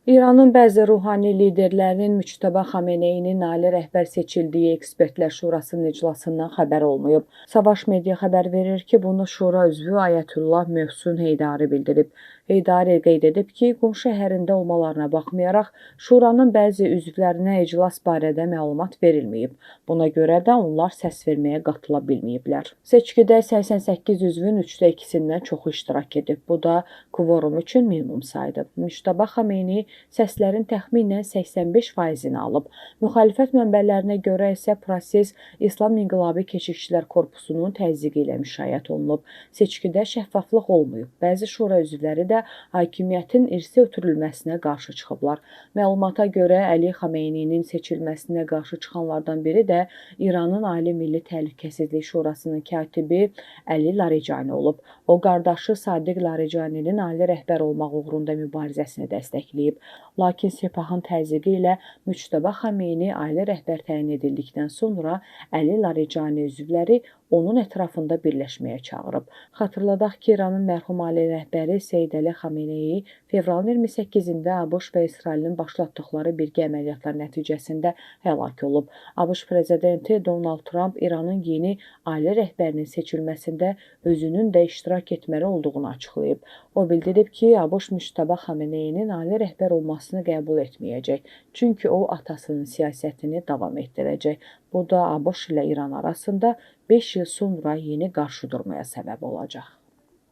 İranın bəzi ruhani liderlərinin Müçtəba Xameneyinin ali rəhbər seçildiyi Ekspertlər Şurasının iclasından xəbər olmayıb. Savaş Media xəbər verir ki, bunu şura üzvü Ayətullah Mövsun Heydari bildirib. Heydari qeyd edib ki, Qum şəhərində olmalarına baxmayaraq, şuranın bəzi üzvlərinə iclas barədə məlumat verilməyib. Buna görə də onlar səs verməyə qatıla bilməyiblər. Seçkidə 88 üzvün 2/3-dən çoxu iştirak edib. Bu da kvorum üçün minimum saydır. Müçtəba Xameneyi səslərin təxminən 85%-ni alıb. Müxalifət mənbələrinə görə isə proses İslam İnqilabı Keşikçilər Korpusunun təzyiqi ilə müşayiət olunub. Seçkidə şəffaflıq olmayıb. Bəzi şura üzvləri də hakimiyyətin irsi ötürülməsinə qarşı çıxıblar. Məlumata görə Əli Xameyninin seçilməsinə qarşı çıxanlardan biri də İranın Ali Milli Təhlükəsizlik Şurasının katibi Əli Larijani olub. O, qardaşı Sadiq Laricaninin ali rəhbər olmaq uğrunda mübarizəsini dəstəkləyib. Lakin Sepahın təzyiqi ilə Müçtəba Xameyni ali rəhbər təyin edildikdən sonra Əli Larijani üzvləri onun ətrafında birləşməyə çağırıb. Xatırladaq ki, İranın mərhum ali rəhbəri Seyid Əli Xameneyi fevralın 28-də ABŞ və İsrailin başlatdıqları birgə əməliyyatlar nəticəsində həlak olub. ABŞ prezidenti Donald Trump İranın yeni ali rəhbərinin seçilməsində özünün də iştirak etməli olduğunu açıqlayıb. O bildirib ki, ABŞ Müçtəba Xameneyinin ali rəhbər olmasını qəbul etməyəcək, çünki o atasının siyasətini davam etdirəcək. Bu da ABŞ ilə İran arasında 5 il sonra yeni qarşıdurmaya səbəb olacaq.